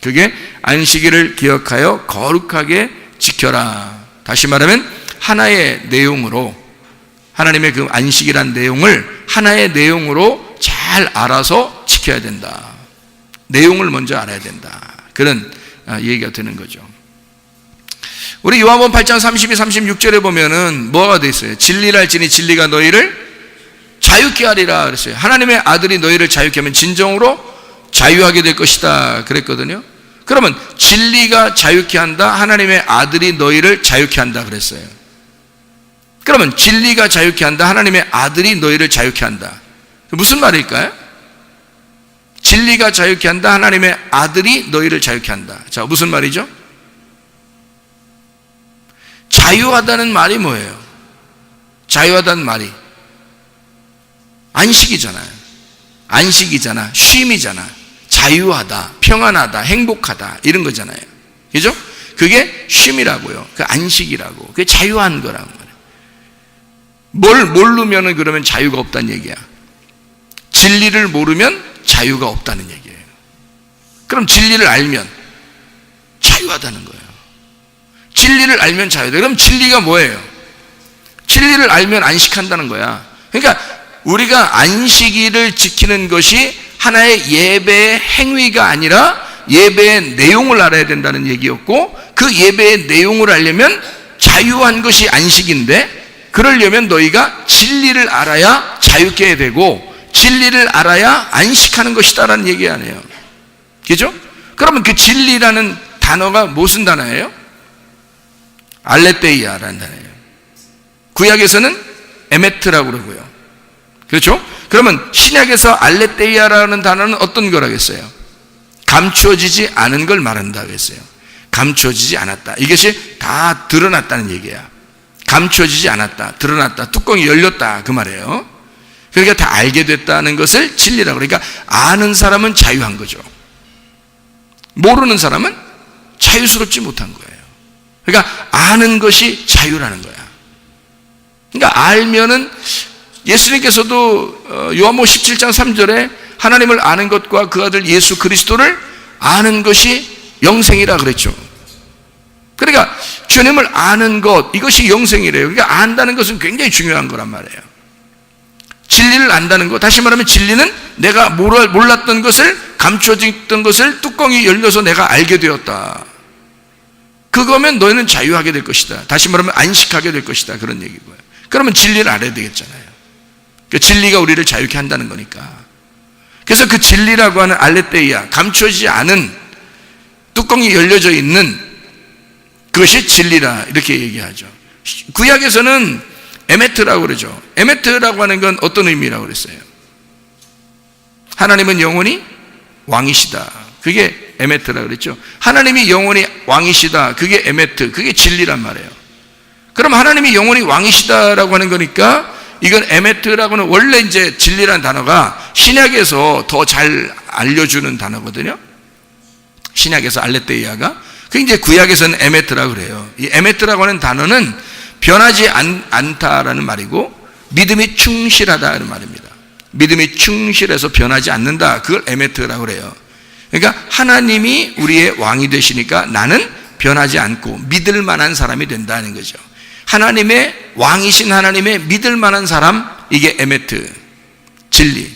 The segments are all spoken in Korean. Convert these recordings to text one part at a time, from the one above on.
그게 안식일을 기억하여 거룩하게 지켜라. 다시 말하면 하나의 내용으로, 하나님의 그 안식이란 내용을 하나의 내용으로 잘 알아서 지켜야 된다. 내용을 먼저 알아야 된다. 그런 얘기가 되는 거죠. 우리 요한복음 8장 32, 36절에 보면은 뭐가 돼 있어요? 진리를 알지니 진리가 너희를 자유케 하리라 그랬어요. 하나님의 아들이 너희를 자유케 하면 진정으로 자유하게 될 것이다 그랬거든요. 그러면 진리가 자유케 한다, 하나님의 아들이 너희를 자유케 한다 그랬어요. 그러면 진리가 자유케 한다, 하나님의 아들이 너희를 자유케 한다. 무슨 말일까요? 진리가 자유케 한다, 하나님의 아들이 너희를 자유케 한다. 자, 무슨 말이죠? 자유하다는 말이 뭐예요? 자유하다는 말이 안식이잖아요. 안식이잖아. 쉼이잖아. 자유하다, 평안하다, 행복하다 이런 거잖아요. 그죠? 그게 쉼이라고요. 그 안식이라고. 그게 자유한 거라고 말해요. 뭘 모르면 그러면 자유가 없다는 얘기야. 진리를 모르면 자유가 없다는 얘기예요. 그럼 진리를 알면 자유하다는 거예요. 진리를 알면 자유다. 그럼 진리가 뭐예요? 진리를 알면 안식한다는 거야. 그러니까 우리가 안식일을 지키는 것이 하나의 예배의 행위가 아니라 예배의 내용을 알아야 된다는 얘기였고, 그 예배의 내용을 알려면 자유한 것이 안식인데, 그러려면 너희가 진리를 알아야 자유케 되고 진리를 알아야 안식하는 것이다라는 얘기 아니에요. 그죠? 그러면 그 진리라는 단어가 무슨 단어예요? 알레테이아라는 단어예요. 구약에서는 에메트라고 그러고요. 그렇죠? 그러면 신약에서 알레테이아라는 단어는 어떤 거라겠어요? 감추어지지 않은 걸 말한다고 했어요. 감추어지지 않았다. 이것이 다 드러났다는 얘기야. 감추어지지 않았다, 드러났다, 뚜껑이 열렸다 그 말이에요. 그러니까 다 알게 됐다는 것을 진리라고. 그러니까 아는 사람은 자유한 거죠. 모르는 사람은 자유스럽지 못한 거예요. 그러니까 아는 것이 자유라는 거야. 그러니까 알면은, 예수님께서도 요한복음 17장 3절에 하나님을 아는 것과 그 아들 예수 그리스도를 아는 것이 영생이라 그랬죠. 그러니까 주님을 아는 것, 이것이 영생이래요. 그러니까 안다는 것은 굉장히 중요한 거란 말이에요. 진리를 안다는 것, 다시 말하면 진리는 내가 몰랐던 것을, 감추어졌던 것을 뚜껑이 열려서 내가 알게 되었다. 그거면 너희는 자유하게 될 것이다. 다시 말하면 안식하게 될 것이다. 그런 얘기고요. 그러면 진리를 알아야 되겠잖아요. 그 진리가 우리를 자유케 한다는 거니까. 그래서 그 진리라고 하는 알레테이아, 감추어지지 않은 뚜껑이 열려져 있는 그것이 진리라 이렇게 얘기하죠. 구약에서는 에메트라고 그러죠. 에메트라고 하는 건 어떤 의미라고 그랬어요? 하나님은 영원히 왕이시다. 그게 에메트라고 그랬죠. 하나님이 영원히 왕이시다. 그게 에메트, 그게 진리란 말이에요. 그럼 하나님이 영원히 왕이시다라고 하는 거니까 이건 에메트라고는 원래 이제 진리라는 단어가 신약에서 더 잘 알려주는 단어거든요. 신약에서 알레테이아가, 그 이제 구약에서는 에메트라고 그래요. 이 에메트라고 하는 단어는 변하지 않다라는 말이고, 믿음이 충실하다는 말입니다. 믿음이 충실해서 변하지 않는다. 그걸 에메트라고 그래요. 그러니까 하나님이 우리의 왕이 되시니까 나는 변하지 않고 믿을 만한 사람이 된다는 거죠. 하나님의 왕이신 하나님의 믿을 만한 사람, 이게 에메트, 진리.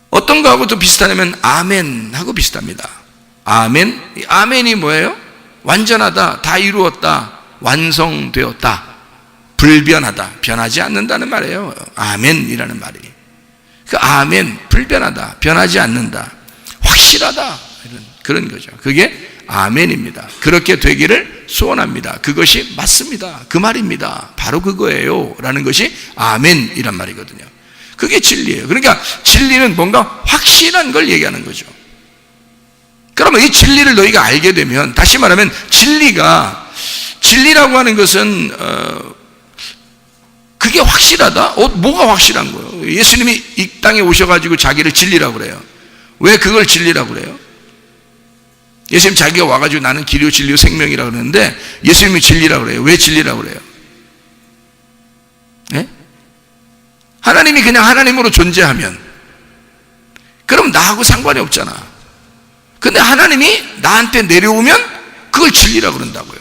어떤 거하고도 비슷하냐면 아멘하고 비슷합니다. 아멘. 아멘이 뭐예요? 완전하다, 다 이루었다, 완성되었다, 불변하다, 변하지 않는다는 말이에요. 아멘이라는 말이. 그 아멘, 불변하다, 변하지 않는다, 확실하다, 이런 그런 거죠. 그게 아멘입니다. 그렇게 되기를 소원합니다. 그것이 맞습니다. 그 말입니다. 바로 그거예요. 라는 것이 아멘이란 말이거든요. 그게 진리예요. 그러니까 진리는 뭔가 확실한 걸 얘기하는 거죠. 그러면 이 진리를 너희가 알게 되면, 다시 말하면 진리라고 하는 것은 그게 확실하다? 뭐가 확실한 거예요? 예수님이 이 땅에 오셔가지고 자기를 진리라고 그래요. 왜 그걸 진리라고 그래요? 예수님 자기가 와가지고 나는 길이요 진리요 생명이라고 그러는데 예수님이 진리라고 그래요. 왜 진리라고 그래요? 네? 하나님이 그냥 하나님으로 존재하면 그럼 나하고 상관이 없잖아. 근데 하나님이 나한테 내려오면 그걸 진리라고 그런다고요.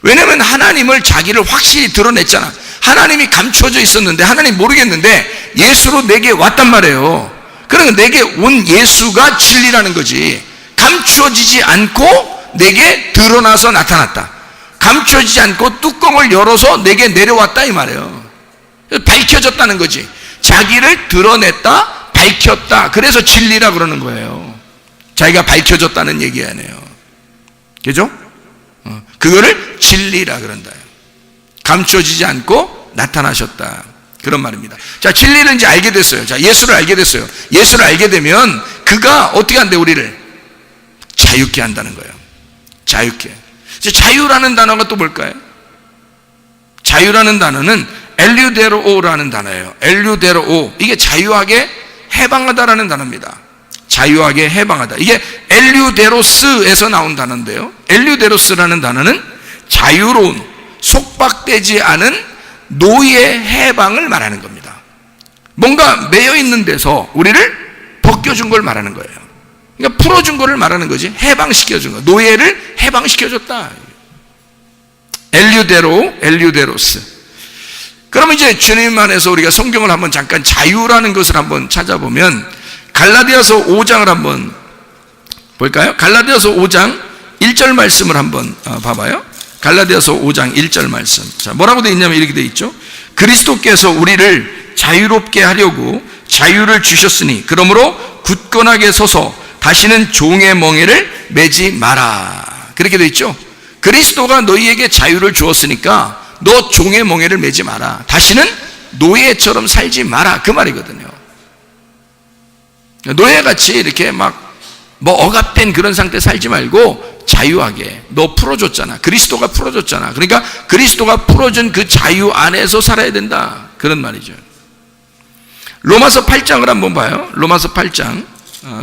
왜냐하면 하나님을 자기를 확실히 드러냈잖아. 하나님이 감춰져 있었는데 하나님 모르겠는데 예수로 내게 왔단 말이에요. 그러니까 내게 온 예수가 진리라는 거지. 감춰지지 않고 내게 드러나서 나타났다. 감춰지지 않고 뚜껑을 열어서 내게 내려왔다 이 말이에요. 밝혀졌다는 거지. 자기를 드러냈다, 밝혔다. 그래서 진리라 그러는 거예요. 자기가 밝혀졌다는 얘기 아니에요. 그죠? 그거를 진리라 그런다. 감춰지지 않고 나타나셨다. 그런 말입니다. 자, 진리를 이제 알게 됐어요. 자, 예수를 알게 됐어요. 예수를 알게 되면 그가 어떻게 한대? 우리를 자유케 한다는 거예요. 자유케. 자유라는 단어가 또 뭘까요? 자유라는 단어는 엘류데로오라는 단어예요. 엘류데로오. 이게 자유하게 해방하다라는 단어입니다. 자유하게 해방하다. 이게 엘류데로스에서 나온 단어인데요. 엘류데로스라는 단어는 자유로운, 속박되지 않은 노예 해방을 말하는 겁니다. 뭔가 매여 있는 데서 우리를 벗겨준 걸 말하는 거예요. 그러니까 풀어준 거를 말하는 거지. 해방시켜준 거. 노예를 해방시켜줬다. 엘류데로스. 그러면 이제 주님 안에서 우리가 성경을 한번 잠깐 자유라는 것을 한번 찾아보면 갈라디아서 5장을 한번 볼까요? 갈라디아서 5장 1절 말씀을 한번 봐봐요. 갈라디아서 5장 1절 말씀. 자, 뭐라고 되어 있냐면 이렇게 되어 있죠. 그리스도께서 우리를 자유롭게 하려고 자유를 주셨으니 그러므로 굳건하게 서서 다시는 종의 멍에를 매지 마라. 그렇게 되어 있죠. 그리스도가 너희에게 자유를 주었으니까 너 종의 멍에를 매지 마라. 다시는 노예처럼 살지 마라. 그 말이거든요. 노예같이 이렇게 막 뭐 억압된 그런 상태 살지 말고 자유하게. 너 풀어줬잖아. 그리스도가 풀어줬잖아. 그러니까 그리스도가 풀어준 그 자유 안에서 살아야 된다. 그런 말이죠. 로마서 8장을 한번 봐요. 로마서 8장.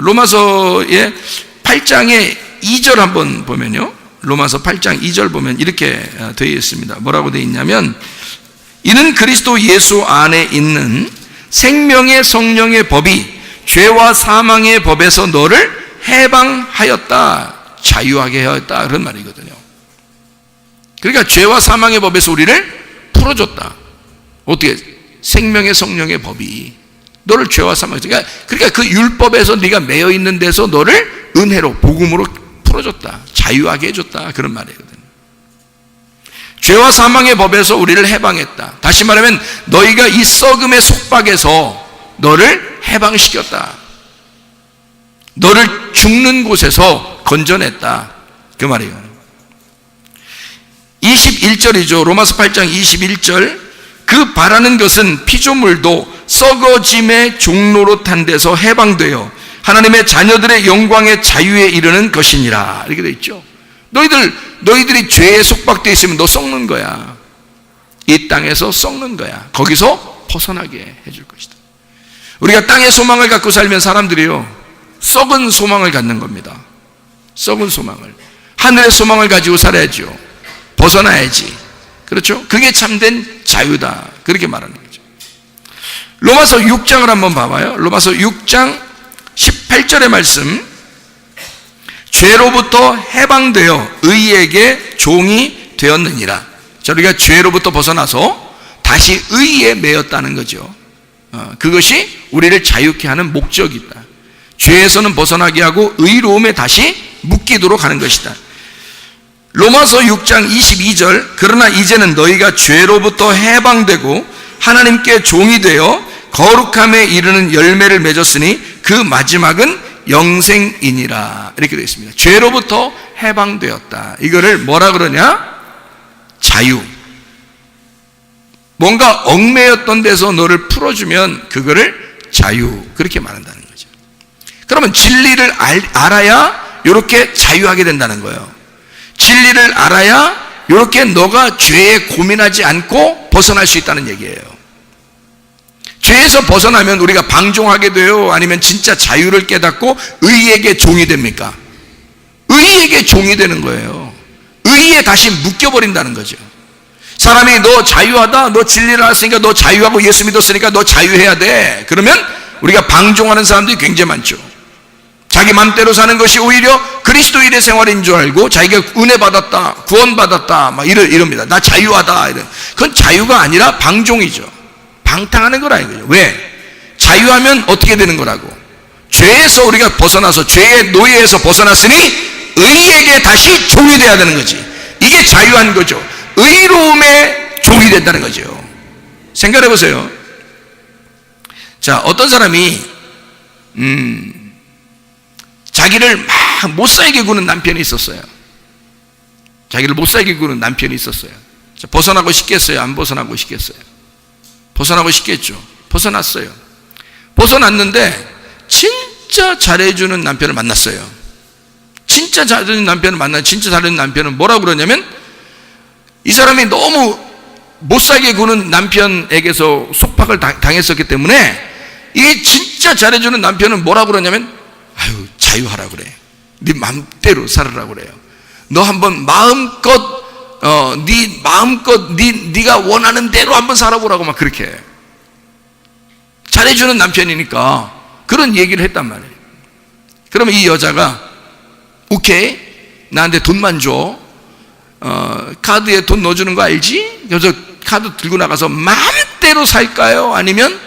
로마서의 8장의 2절 한번 보면요. 로마서 8장 2절 보면 이렇게 되어 있습니다. 뭐라고 되어 있냐면 이는 그리스도 예수 안에 있는 생명의 성령의 법이 죄와 사망의 법에서 너를 해방하였다. 자유하게 하였다. 그런 말이거든요. 그러니까 죄와 사망의 법에서 우리를 풀어줬다. 어떻게? 생명의 성령의 법이 너를 죄와 사망, 그러니까 그 율법에서 네가 매여 있는 데서 너를 은혜로 복음으로 풀어줬다. 자유하게 해줬다. 그런 말이거든요. 죄와 사망의 법에서 우리를 해방했다. 다시 말하면 너희가 이 썩음의 속박에서 너를 해방시켰다. 너를 죽는 곳에서 건져냈다. 그 말이에요. 21절이죠. 로마서 8장 21절. 그 바라는 것은 피조물도 썩어짐의 종로로 탄 데서 해방되어 하나님의 자녀들의 영광의 자유에 이르는 것이니라. 이렇게 되어 있죠. 너희들이 죄에 속박되어 있으면 너 썩는 거야. 이 땅에서 썩는 거야. 거기서 벗어나게 해줄 것이다. 우리가 땅의 소망을 갖고 살면 사람들이요, 썩은 소망을 갖는 겁니다. 썩은 소망을. 하늘의 소망을 가지고 살아야죠. 벗어나야지. 그렇죠? 그게 참된 자유다. 그렇게 말하는 거죠. 로마서 6장을 한번 봐봐요. 로마서 6장 18절의 말씀. 죄로부터 해방되어 의에게 종이 되었느니라. 자, 우리가 죄로부터 벗어나서 다시 의에 매였다는 거죠. 그것이 우리를 자유케 하는 목적이다. 죄에서는 벗어나게 하고 의로움에 다시 묶이도록 하는 것이다. 로마서 6장 22절. 그러나 이제는 너희가 죄로부터 해방되고 하나님께 종이 되어 거룩함에 이르는 열매를 맺었으니 그 마지막은 영생이니라. 이렇게 되어 있습니다. 죄로부터 해방되었다. 이거를 뭐라 그러냐? 자유. 뭔가 얽매였던 데서 너를 풀어주면 그거를 자유. 그렇게 말한다는 거죠. 그러면 진리를 알아야 이렇게 자유하게 된다는 거예요. 진리를 알아야 이렇게 너가 죄에 고민하지 않고 벗어날 수 있다는 얘기예요. 죄에서 벗어나면 우리가 방종하게 돼요? 아니면 진짜 자유를 깨닫고 의에게 종이 됩니까? 의에게 종이 되는 거예요. 의에 다시 묶여버린다는 거죠. 사람이 너 자유하다, 너 진리를 알았으니까 너 자유하고 예수 믿었으니까 너 자유해야 돼. 그러면 우리가 방종하는 사람들이 굉장히 많죠. 자기 맘대로 사는 것이 오히려 그리스도인의 생활인 줄 알고 자기가 은혜 받았다, 구원 받았다, 막 이럽니다. 나 자유하다. 그건 자유가 아니라 방종이죠. 방탕하는 거라 이거죠. 왜? 자유하면 어떻게 되는 거라고? 죄에서 우리가 벗어나서 죄의 노예에서 벗어났으니 의에게 다시 종이 되어야 되는 거지. 이게 자유한 거죠. 의로움의 종이 된다는 거죠. 생각해 보세요. 자, 어떤 사람이 자기를 막 못 살게 구는 남편이 있었어요. 자기를 못 살게 구는 남편이 있었어요. 자, 벗어나고 싶겠어요? 안 벗어나고 싶겠어요? 벗어나고 싶겠죠. 벗어났어요. 벗어났는데 진짜 잘해주는 남편을 만났어요. 진짜 잘해주는 남편을 만나. 진짜 잘해주는 남편은 뭐라고 그러냐면, 이 사람이 너무 못 살게 구는 남편에게서 속박을 당했었기 때문에 이 진짜 잘해주는 남편은 뭐라고 그러냐면, 아유, 자유하라 그래. 네 마음대로 살으라고 그래요. 너 한번 마음껏 네가 원하는 대로 한번 살아보라고 막 그렇게 해. 잘해주는 남편이니까 그런 얘기를 했단 말이에요. 그러면 이 여자가 오케이, 나한테 돈만 줘. 카드에 돈 넣어주는 거 알지? 그래서 카드 들고 나가서 마음대로 살까요? 아니면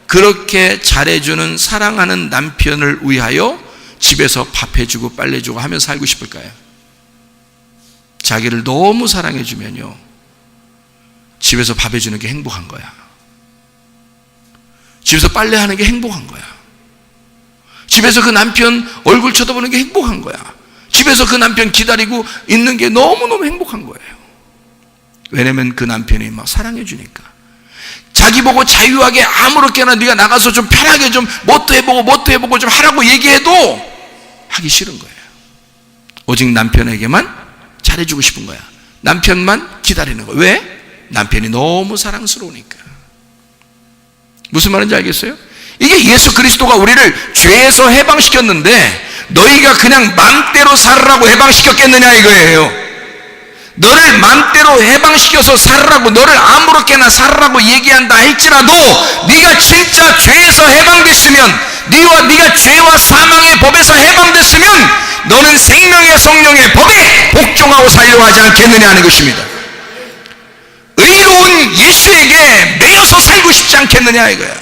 그렇게 잘해주는 사랑하는 남편을 위하여 집에서 밥 해주고 빨래주고 하며 살고 싶을까요? 자기를 너무 사랑해주면요, 집에서 밥 해주는 게 행복한 거야. 집에서 빨래하는 게 행복한 거야. 집에서 그 남편 얼굴 쳐다보는 게 행복한 거야. 집에서 그 남편 기다리고 있는 게 너무너무 행복한 거예요. 왜냐면 그 남편이 막 사랑해 주니까. 자기 보고 자유하게 아무렇게나 네가 나가서 좀 편하게 좀 뭣도 해보고 좀 하라고 얘기해도 하기 싫은 거예요. 오직 남편에게만 잘해주고 싶은 거야. 남편만 기다리는 거야. 왜? 남편이 너무 사랑스러우니까. 무슨 말인지 알겠어요? 이게 예수 그리스도가 우리를 죄에서 해방시켰는데 너희가 그냥 맘대로 살으라고 해방시켰겠느냐 이거예요. 너를 맘대로 해방시켜서 살으라고, 너를 아무렇게나 살으라고 얘기한다 할지라도 네가 진짜 죄에서 해방됐으면, 네가 죄와 사망의 법에서 해방됐으면 너는 생명의 성령의 법에 복종하고 살려고 하지 않겠느냐 하는 것입니다. 의로운 예수에게 매여서 살고 싶지 않겠느냐 이거야.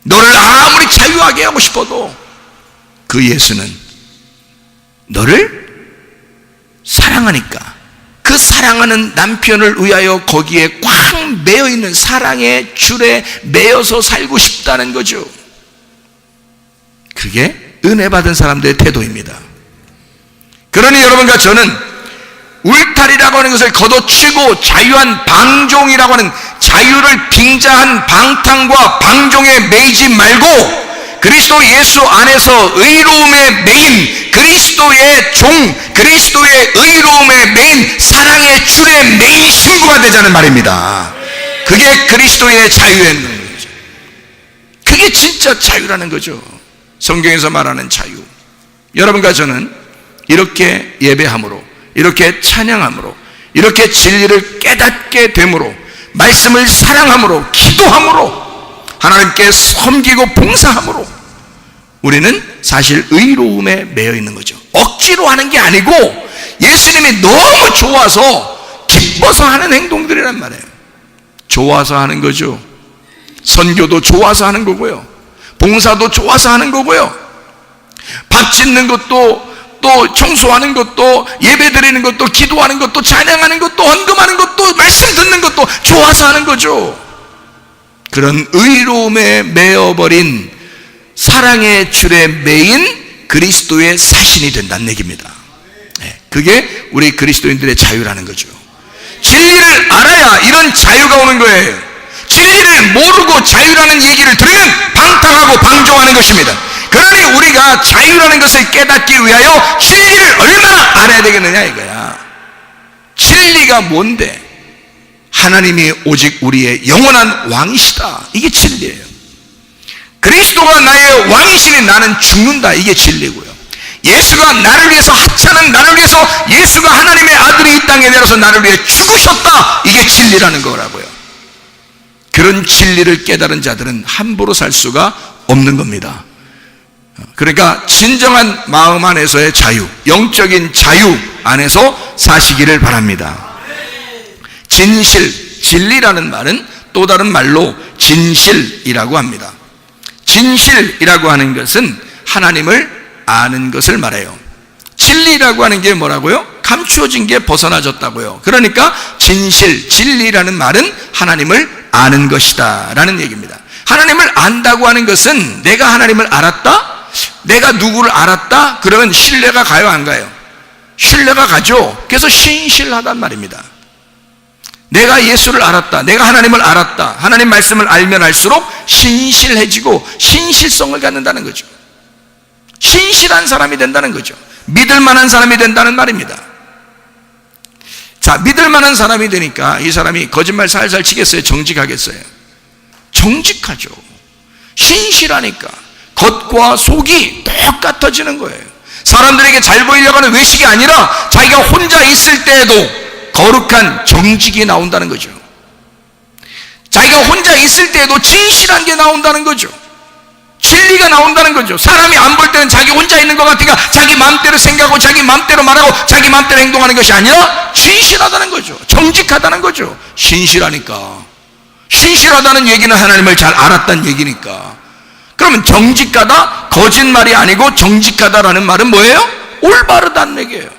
너를 아무리 자유하게 하고 싶어도 그 예수는 너를 사랑하니까 그 사랑하는 남편을 위하여 거기에 꽉 매여있는 사랑의 줄에 매여서 살고 싶다는 거죠. 그게 은혜 받은 사람들의 태도입니다. 그러니 여러분과 저는 울타리라고 하는 것을 걷어치고 자유한 방종이라고 하는 자유를 빙자한 방탕과 방종에 매이지 말고 그리스도 예수 안에서 의로움의 메인, 그리스도의 종, 그리스도의 의로움의 메인, 사랑의 줄의 메인 신부가 되자는 말입니다. 그게 그리스도의 자유의 거죠. 그게 진짜 자유라는 거죠. 성경에서 말하는 자유. 여러분과 저는 이렇게 예배함으로, 이렇게 찬양함으로, 이렇게 진리를 깨닫게 됨으로, 말씀을 사랑함으로, 기도함으로, 하나님께 섬기고 봉사함으로 우리는 사실 의로움에 매여 있는 거죠. 억지로 하는 게 아니고 예수님이 너무 좋아서 기뻐서 하는 행동들이란 말이에요. 좋아서 하는 거죠. 선교도 좋아서 하는 거고요, 봉사도 좋아서 하는 거고요, 밥 짓는 것도, 또 청소하는 것도, 예배 드리는 것도, 기도하는 것도, 찬양하는 것도, 헌금하는 것도, 말씀 듣는 것도 좋아서 하는 거죠. 그런 의로움에 매여버린 사랑의 줄에 매인 그리스도의 사신이 된다는 얘기입니다. 그게 우리 그리스도인들의 자유라는 거죠. 진리를 알아야 이런 자유가 오는 거예요. 진리를 모르고 자유라는 얘기를 들으면 방탕하고 방종하는 것입니다. 그러니 우리가 자유라는 것을 깨닫기 위하여 진리를 얼마나 알아야 되겠느냐 이거야. 진리가 뭔데? 하나님이 오직 우리의 영원한 왕이시다. 이게 진리예요. 그리스도가 나의 왕이시니 나는 죽는다. 이게 진리고요. 예수가 나를 위해서 하찮은 나를 위해서 예수가 하나님의 아들이 이 땅에 내려서 나를 위해 죽으셨다. 이게 진리라는 거라고요. 그런 진리를 깨달은 자들은 함부로 살 수가 없는 겁니다. 그러니까 진정한 마음 안에서의 자유, 영적인 자유 안에서 사시기를 바랍니다. 진실, 진리라는 말은 또 다른 말로 진실이라고 합니다. 진실이라고 하는 것은 하나님을 아는 것을 말해요. 진리라고 하는 게 뭐라고요? 감추어진 게 벗어나졌다고요. 그러니까 진실, 진리라는 말은 하나님을 아는 것이다 라는 얘기입니다. 하나님을 안다고 하는 것은 내가 하나님을 알았다? 내가 누구를 알았다? 그러면 신뢰가 가요, 안 가요? 신뢰가 가죠. 그래서 신실하단 말입니다. 내가 예수를 알았다, 내가 하나님을 알았다, 하나님 말씀을 알면 알수록 신실해지고 신실성을 갖는다는 거죠. 신실한 사람이 된다는 거죠. 믿을 만한 사람이 된다는 말입니다. 자, 믿을 만한 사람이 되니까 이 사람이 거짓말 살살 치겠어요? 정직하겠어요? 정직하죠. 신실하니까 겉과 속이 똑같아지는 거예요. 사람들에게 잘 보이려고 하는 외식이 아니라 자기가 혼자 있을 때에도 거룩한 정직이 나온다는 거죠. 자기가 혼자 있을 때에도 진실한 게 나온다는 거죠. 진리가 나온다는 거죠. 사람이 안 볼 때는 자기 혼자 있는 것 같으니까 자기 마음대로 생각하고 자기 마음대로 말하고 자기 마음대로 행동하는 것이 아니라 진실하다는 거죠. 정직하다는 거죠. 신실하니까. 신실하다는 얘기는 하나님을 잘 알았다는 얘기니까. 그러면 정직하다, 거짓말이 아니고 정직하다라는 말은 뭐예요? 올바르다는 얘기예요.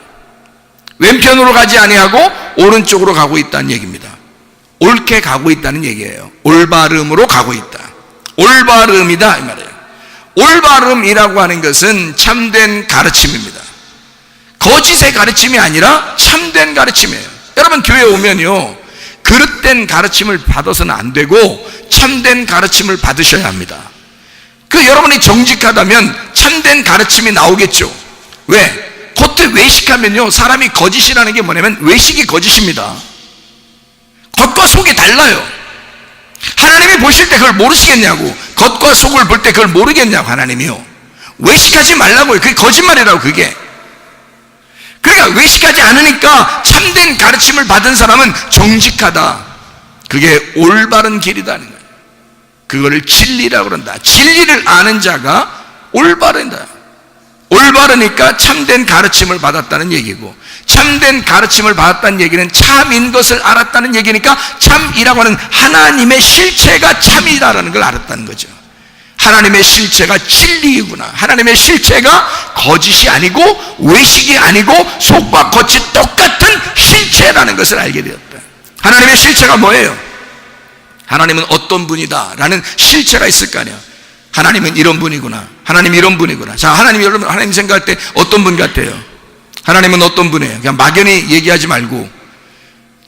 왼편으로 가지 아니하고 오른쪽으로 가고 있다는 얘기입니다. 옳게 가고 있다는 얘기예요. 올바름으로 가고 있다. 올바름이다 이 말이에요. 올바름이라고 하는 것은 참된 가르침입니다. 거짓의 가르침이 아니라 참된 가르침이에요. 여러분 교회에 오면요, 그릇된 가르침을 받아서는 안 되고 참된 가르침을 받으셔야 합니다. 그 여러분이 정직하다면 참된 가르침이 나오겠죠. 왜? 겉에 외식하면요, 사람이 거짓이라는 게 뭐냐면 외식이 거짓입니다. 겉과 속이 달라요. 하나님이 보실 때 그걸 모르시겠냐고. 겉과 속을 볼 때 그걸 모르겠냐고. 하나님이요, 외식하지 말라고요. 그게 거짓말이라고. 그게 그러니까 외식하지 않으니까 참된 가르침을 받은 사람은 정직하다, 그게 올바른 길이다는 거예요. 그거를 진리라고 그런다. 진리를 아는 자가 올바르다. 올바르니까 참된 가르침을 받았다는 얘기고, 참된 가르침을 받았다는 얘기는 참인 것을 알았다는 얘기니까 참이라고 하는 하나님의 실체가 참이다라는 걸 알았다는 거죠. 하나님의 실체가 진리이구나, 하나님의 실체가 거짓이 아니고 외식이 아니고 속과 겉이 똑같은 실체라는 것을 알게 되었다. 하나님의 실체가 뭐예요? 하나님은 어떤 분이다 라는 실체가 있을 거 아니에요. 하나님은 이런 분이구나, 하나님 이런 분이구나. 자, 여러분 하나님 생각할 때 어떤 분 같아요? 하나님은 어떤 분이에요? 그냥 막연히 얘기하지 말고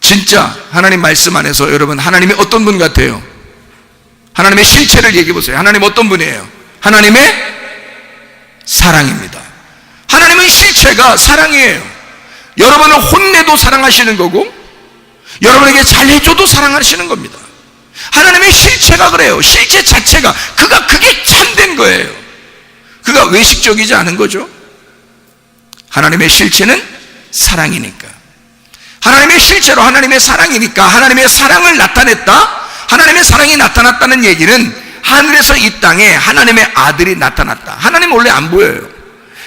진짜 하나님 말씀 안에서 여러분 하나님이 어떤 분 같아요? 하나님의 실체를 얘기해 보세요. 하나님 어떤 분이에요? 하나님의 사랑입니다. 하나님의 실체가 사랑이에요. 여러분을 혼내도 사랑하시는 거고 여러분에게 잘해줘도 사랑하시는 겁니다. 하나님의 실체가 그래요. 실체 자체가 그게 참된 거예요. 그가 외식적이지 않은 거죠. 하나님의 실체는 사랑이니까, 하나님의 실체로 하나님의 사랑이니까 하나님의 사랑을 나타냈다. 하나님의 사랑이 나타났다는 얘기는 하늘에서 이 땅에 하나님의 아들이 나타났다. 하나님 원래 안 보여요.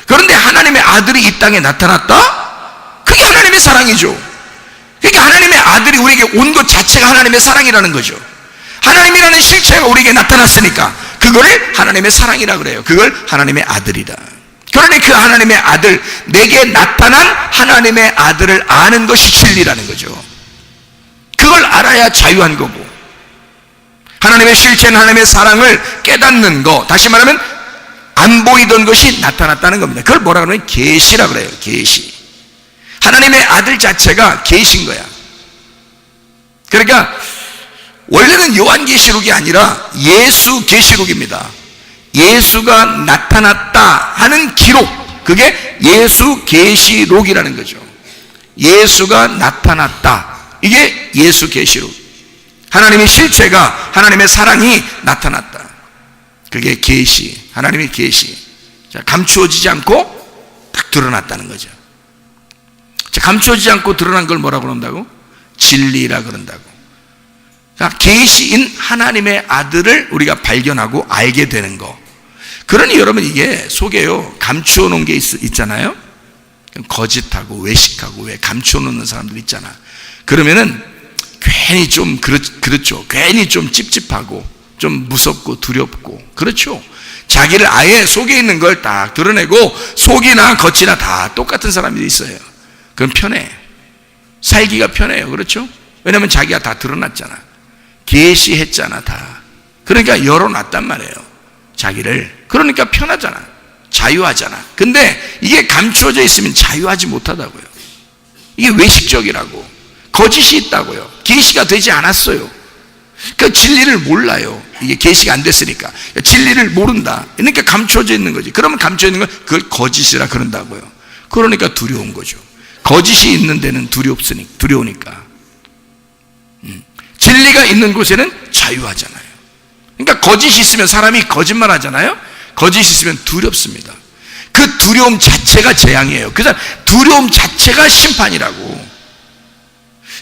그런데 하나님의 아들이 이 땅에 나타났다? 그게 하나님의 사랑이죠. 그러니까 하나님의 아들이 우리에게 온 것 자체가 하나님의 사랑이라는 거죠. 하나님이라는 실체가 우리에게 나타났으니까 그거를 하나님의 사랑이라 그래요. 그걸 하나님의 아들이다. 그러니 그 하나님의 아들, 내게 나타난 하나님의 아들을 아는 것이 진리라는 거죠. 그걸 알아야 자유한 거고, 하나님의 실체는 하나님의 사랑을 깨닫는 거, 다시 말하면 안 보이던 것이 나타났다는 겁니다. 그걸 뭐라 그러면 계시라 그래요. 계시. 하나님의 아들 자체가 계신 거야. 그러니까 원래는 요한계시록이 아니라 예수 계시록입니다. 예수가 나타났다 하는 기록, 그게 예수 계시록이라는 거죠. 예수가 나타났다, 이게 예수 계시록. 하나님의 실체가, 하나님의 사랑이 나타났다, 그게 계시, 하나님의 계시. 자, 감추어지지 않고 딱 드러났다는 거죠. 자, 감추어지지 않고 드러난 걸 뭐라고 그런다고? 진리라 그런다고. 계시인 하나님의 아들을 우리가 발견하고 알게 되는 거, 그러니 여러분, 이게 속에요 감추어 놓은 게 있잖아요. 거짓하고 외식하고 왜 감추어 놓는 사람들 있잖아. 그러면은 괜히 좀 그렇죠. 괜히 좀 찝찝하고 좀 무섭고 두렵고, 그렇죠. 자기를 아예 속에 있는 걸 딱 드러내고 속이나 겉이나 다 똑같은 사람이 있어요. 그럼 편해. 살기가 편해요. 그렇죠? 왜냐면 자기가 다 드러났잖아. 계시했잖아 다. 그러니까 열어놨단 말이에요 자기를. 그러니까 편하잖아. 자유하잖아. 근데 이게 감추어져 있으면 자유하지 못하다고요. 이게 외식적이라고. 거짓이 있다고요. 계시가 되지 않았어요. 그 진리를 몰라요. 이게 계시가 안 됐으니까 진리를 모른다. 그러니까 감춰져 있는 거지. 그러면 감춰져 있는 걸 그걸 거짓이라 그런다고요. 그러니까 두려운 거죠. 거짓이 있는 데는 두려우니까. 진리가 있는 곳에는 자유하잖아요. 그러니까 거짓이 있으면 사람이 거짓말 하잖아요. 거짓이 있으면 두렵습니다. 그 두려움 자체가 재앙이에요. 그래서 두려움 자체가 심판이라고.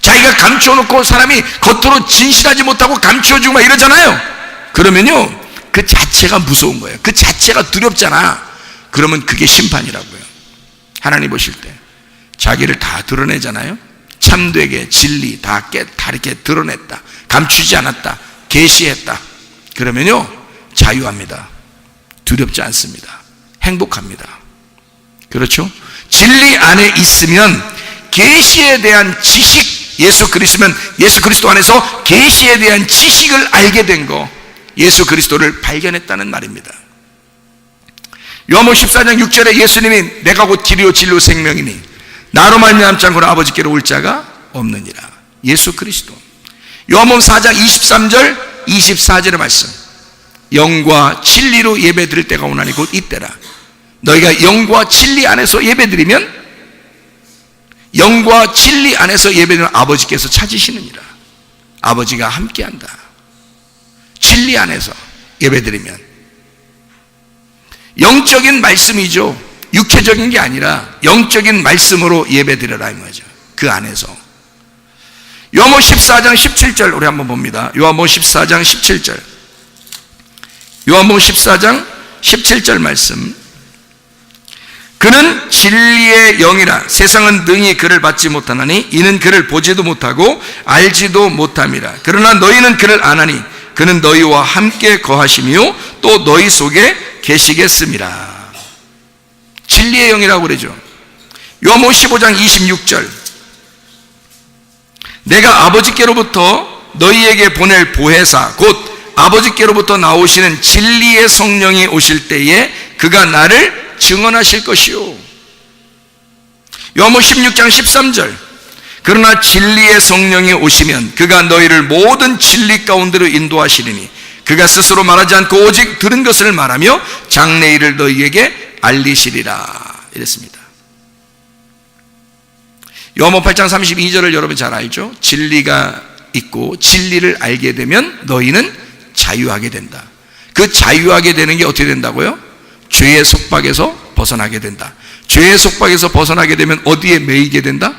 자기가 감춰놓고 사람이 겉으로 진실하지 못하고 감춰주고 막 이러잖아요. 그러면요 그 자체가 무서운 거예요. 그 자체가 두렵잖아. 그러면 그게 심판이라고요. 하나님 보실 때 자기를 다 드러내잖아요. 참되게 진리 다 이렇게 드러냈다. 감추지 않았다. 계시했다. 그러면요 자유합니다. 두렵지 않습니다. 행복합니다. 그렇죠? 진리 안에 있으면 계시에 대한 지식, 예수 그리스도 안에서 계시에 대한 지식을 알게 된 거, 예수 그리스도를 발견했다는 말입니다. 요한복음 14장 6절에 예수님이 내가 곧 길이요 진리요 생명이니 나로 말미암지 않고는 아버지께로 올 자가 없느니라. 예수 그리스도. 요한복음 4장 23절 24절의 말씀, 영과 진리로 예배드릴 때가 오나니 곧 이때라. 너희가 영과 진리 안에서 예배드리면, 영과 진리 안에서 예배드리면 아버지께서 찾으시느니라. 아버지가 함께한다. 진리 안에서 예배드리면 영적인 말씀이죠. 육체적인 게 아니라 영적인 말씀으로 예배드려라 이 말이죠. 그 안에서. 요한복음 14장 17절 우리 한번 봅니다. 요한복음 14장 17절. 요한복음 14장 17절 말씀. 그는 진리의 영이라 세상은 능히 그를 받지 못하나니 이는 그를 보지도 못하고 알지도 못함이라. 그러나 너희는 그를 아나니 그는 너희와 함께 거하시며 또 너희 속에 계시겠음이라. 진리의 영이라고 그러죠. 요한복음 15장 26절. 내가 아버지께로부터 너희에게 보낼 보혜사 곧 아버지께로부터 나오시는 진리의 성령이 오실 때에 그가 나를 증언하실 것이요. 요한복음 16장 13절. 그러나 진리의 성령이 오시면 그가 너희를 모든 진리 가운데로 인도하시리니 그가 스스로 말하지 않고 오직 들은 것을 말하며 장래일을 너희에게 알리시리라. 이랬습니다. 요한복음 8장 32절을 여러분 잘 알죠? 진리가 있고 진리를 알게 되면 너희는 자유하게 된다. 그 자유하게 되는 게 어떻게 된다고요? 죄의 속박에서 벗어나게 된다. 죄의 속박에서 벗어나게 되면 어디에 매이게 된다?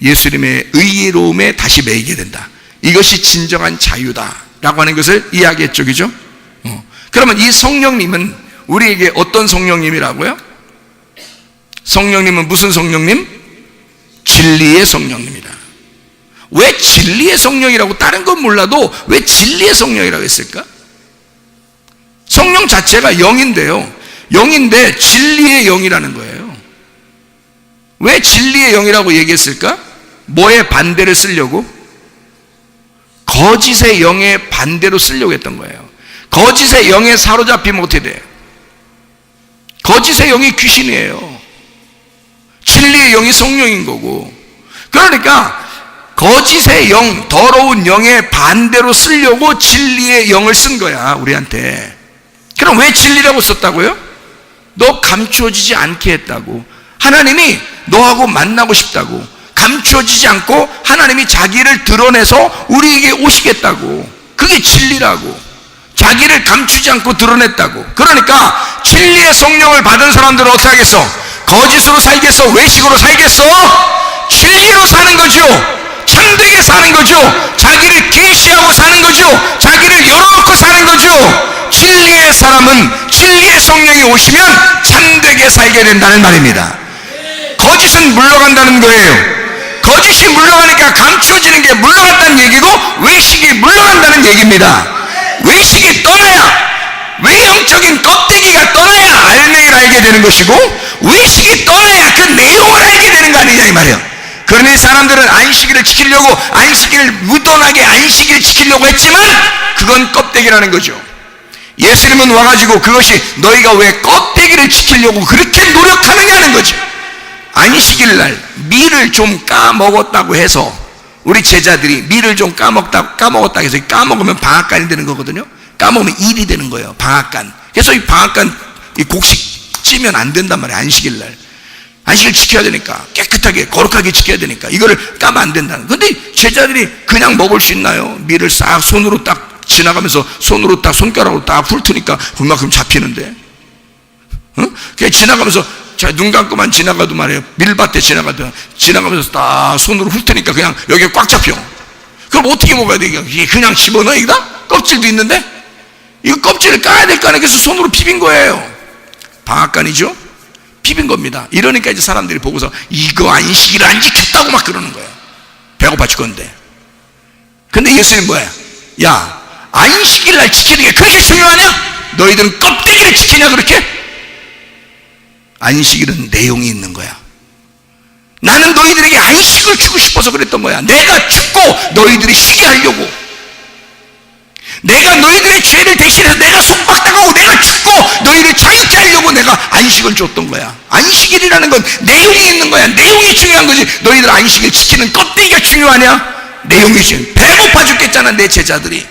예수님의 의로움에 다시 매이게 된다. 이것이 진정한 자유다라고 하는 것을 이야기했죠. 그죠? 그러면 이 성령님은 우리에게 어떤 성령님이라고요? 성령님은 무슨 성령님? 진리의 성령님이다. 왜 진리의 성령이라고, 다른 건 몰라도 왜 진리의 성령이라고 했을까? 성령 자체가 영인데요. 영인데 진리의 영이라는 거예요. 왜 진리의 영이라고 얘기했을까? 뭐의 반대를 쓰려고? 거짓의 영의 반대로 쓰려고 했던 거예요. 거짓의 영에 사로잡히면 어떻게 돼요? 거짓의 영이 귀신이에요. 진리의 영이 성령인 거고. 그러니까 거짓의 영, 더러운 영의 반대로 쓰려고 진리의 영을 쓴 거야, 우리한테. 그럼 왜 진리라고 썼다고요? 너 감추어지지 않게 했다고. 하나님이 너하고 만나고 싶다고. 감추어지지 않고 하나님이 자기를 드러내서 우리에게 오시겠다고. 그게 진리라고. 자기를 감추지 않고 드러냈다고. 그러니까 진리의 성령을 받은 사람들은 어떻게 하겠어? 거짓으로 살겠어? 외식으로 살겠어? 진리로 사는 거죠. 참되게 사는 거죠. 자기를 계시하고 사는 거죠. 자기를 열어놓고 사는 거죠. 진리의 사람은 진리의 성령이 오시면 참되게 살게 된다는 말입니다. 거짓은 물러간다는 거예요. 거짓이 물러가니까 감추어지는 게 물러간다는 얘기고, 외식이 물러간다는 얘기입니다. 외식이 떠나야, 외형적인 껍데기가 떠나야 알맹이를 알게 되는 것이고, 외식이 떠나야 그 내용을 알게 되는 거 아니냐 이 말이에요. 그러니 사람들은 안식일을 지키려고, 안식일을 무던하게 안식일을 지키려고 했지만 그건 껍데기라는 거죠. 예수님은 와가지고 그것이 너희가 왜 껍데기를 지키려고 그렇게 노력하느냐는 거죠. 안식일 날 밀을 좀 까먹었다고 해서, 우리 제자들이 밀을 좀 까먹었다 해서, 까먹으면 방앗간이 되는 거거든요. 까먹으면 일이 되는 거예요, 방앗간. 그래서 이 방앗간, 이 곡식 찌면 안 된단 말이에요. 안식일 날 안식일 지켜야 되니까, 깨끗하게 거룩하게 지켜야 되니까 이거를 까면 안 된다는. 근데 제자들이 그냥 먹을 수 있나요? 밀을 싹 손으로 딱 지나가면서 손으로 딱 손가락으로 딱 훑으니까 그만큼 잡히는데, 그냥 지나가면서 눈 감고만 지나가도 말이에요, 밀밭에 지나가면서 딱 손으로 훑으니까 그냥 여기에 꽉 잡혀. 그럼 어떻게 먹어야 돼? 이게 그냥 집어넣어? 여기다? 껍질도 있는데? 이거 껍질을 까야 될 거 아니에요. 그래서 손으로 비빈 거예요. 방앗간이죠? 비빈 겁니다. 이러니까 이제 사람들이 보고서 이거 안식일을 안 지켰다고 막 그러는 거예요. 배고파 죽었는데. 근데 예수님 뭐야? 야, 안식일 날 지키는 게 그렇게 중요하냐? 너희들은 껍데기를 지키냐 그렇게? 안식일은 내용이 있는 거야. 나는 너희들에게 안식을 주고 싶어서 그랬던 거야. 내가 죽고 너희들이 쉬게 하려고. 내가 너희들의 죄를 대신해서 내가 속박당하고 내가 죽고 너희를 자유케 하려고 내가 안식을 줬던 거야. 안식일이라는 건 내용이 있는 거야. 내용이 중요한 거지. 너희들 안식일 지키는 껍데기가 중요하냐? 내용이 중요해. 배고파 죽겠잖아. 내 제자들이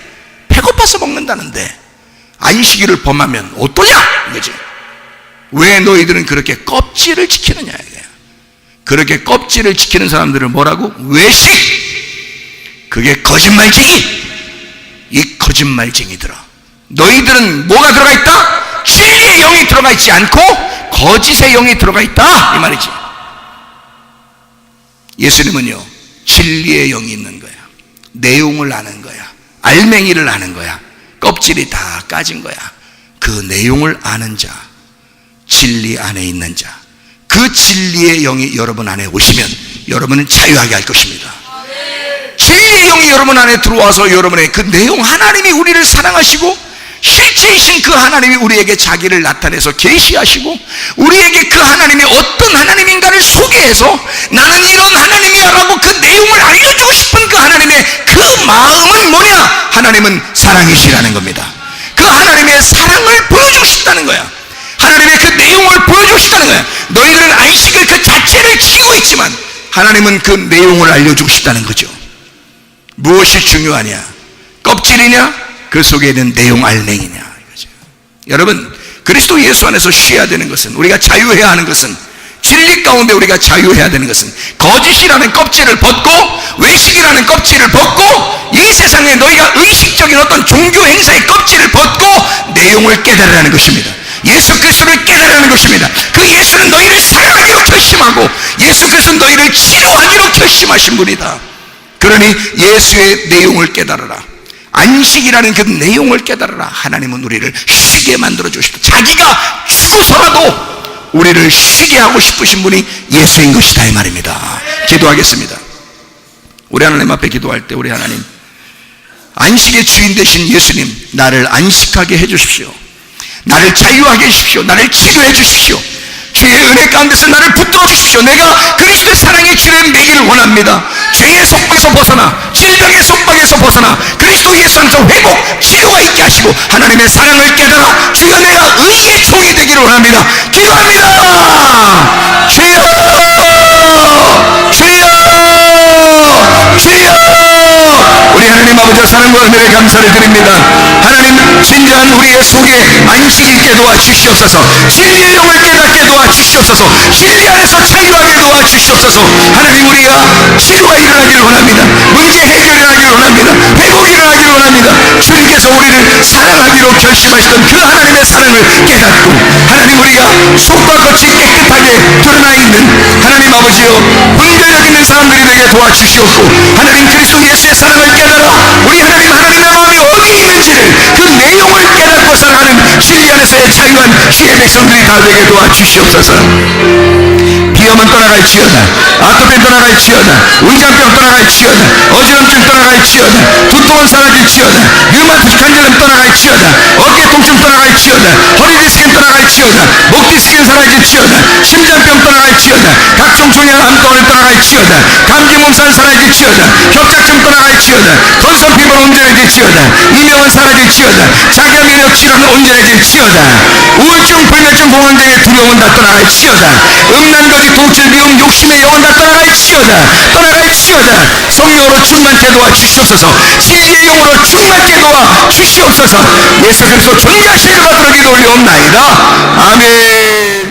배고파서 먹는다는데 안식일을 범하면 어떠냐 이거지. 왜 너희들은 그렇게 껍질을 지키느냐 이거야. 그렇게 껍질을 지키는 사람들을 뭐라고? 외식. 그게 거짓말쟁이. 이 거짓말쟁이들아, 너희들은 뭐가 들어가 있다? 진리의 영이 들어가 있지 않고 거짓의 영이 들어가 있다 이 말이지. 예수님은요, 진리의 영이 있는 거야. 내용을 아는 거야. 알맹이를 아는 거야. 껍질이 다 까진 거야. 그 내용을 아는 자, 진리 안에 있는 자, 그 진리의 영이 여러분 안에 오시면 여러분은 자유하게 할 것입니다. 진리의 영이 여러분 안에 들어와서 여러분의 그 내용, 하나님이 우리를 사랑하시고 실체이신 그 하나님이 우리에게 자기를 나타내서 계시하시고 우리에게 그 하나님이 어떤 하나님인가를 소개해서 나는 이런 하나님이야 라고 그 내용을 알려주고 싶은 그 하나님의 그 마음은 뭐냐? 하나님은 사랑이시라는 겁니다. 그 하나님의 사랑을 보여주고 싶다는 거야. 하나님의 그 내용을 보여주고 싶다는 거야. 너희들은 안식을 그 자체를 지키고 있지만 하나님은 그 내용을 알려주고 싶다는 거죠. 무엇이 중요하냐? 껍질이냐? 그 속에 있는 내용 알맹이냐 이거죠. 여러분, 그리스도 예수 안에서 쉬어야 되는 것은, 우리가 자유해야 하는 것은, 진리 가운데 우리가 자유해야 되는 것은 거짓이라는 껍질을 벗고 외식이라는 껍질을 벗고 이 세상에 너희가 의식적인 어떤 종교 행사의 껍질을 벗고 내용을 깨달으라는 것입니다. 예수 그리스도를 깨달으라는 것입니다. 그 예수는 너희를 사랑하기로 결심하고 예수 그리스도는 너희를 치료하기로 결심하신 분이다. 그러니 예수의 내용을 깨달으라. 안식이라는 그 내용을 깨달으라. 하나님은 우리를 쉬게 만들어 주시고 자기가 죽어서라도 우리를 쉬게 하고 싶으신 분이 예수인 것이다 이 말입니다. 기도하겠습니다. 우리 하나님 앞에 기도할 때, 우리 하나님, 안식의 주인 되신 예수님, 나를 안식하게 해주십시오. 나를 자유하게 해주십시오. 나를 치료해 주십시오. 주의 은혜 가운데서 나를 붙들어 주십시오. 내가 그리스도의 사랑의 주를 매기를 원합니다. 죄의 속박에서 벗어나, 질병의 속박에서 벗어나 그리스도 예수 안에서 회복, 치료가 있게 하시고 하나님의 사랑을 깨달아 주여 내가 의의 종이 되기를 원합니다. 기도합니다. 주여, 주여, 주여. 우리 하나님 아버지의 사랑과 은혜를 감사를 드립니다. 하나님, 진정한 우리의 속에 안식이 있게 도와주시옵소서. 진리의 영을 깨닫게 도와주시옵소서. 진리 안에서 자유하게 도와주시옵소서. 하나님, 우리가 치료가 일어나기를 원합니다. 문제 해결이 일어나기를 원합니다. 회복이 일어나기를 원합니다. 주님께서 우리를 사랑하기로 결심하시던 그 하나님의 사랑을 깨닫고 하나님, 우리가 속과 겉이 깨끗하게 드러나 있는 하나님 아버지여, 분별력 있는 모든 사람들이 되게 도와주시옵고, 하나님 그리스도 예수의 사랑을 깨달아 우리 하나님의 마음이 어디에 있는지를, 그 내용을 깨닫고 살아가는 진리 안에서의 자유한 주의 백성들이 다 되게 도와주시옵소서. 비염은 떠나갈지어다, 아토피 떠나갈지어다, 위장병 떠나갈지어다, 어지럼증 떠나갈지어다, 두통은 사라질지어다, 류마티스 관절염 떠나갈지어다, 어깨 통증 떠나갈지어다, 허리 디스크는 떠나갈지어다, 목 디스크는 사라질지어다, 심장병 떠나갈지어다, 각종 종양 암덩어리 떠나갈지어다, 감기 몸살 사라질지어다, 협착증 떠나갈지어다, 건선 피부는 온전해질지어다, 이명은 사라질지어다, 자기의 면역 질환은 온전해질지어다, 우울증, 불면증, 공황장애, 두려움은 다 떠나갈지어다, 음란거지, 도칠, 미움, 욕심의 영혼 다 떠나갈지어다, 떠나갈지어다. 성령으로 충만케 도와주시옵소서. 진리의 영으로 충만케 도와주시옵소서. 예수 그리스도 존귀하신 이름으로 기도 올리옵나이다. 아멘.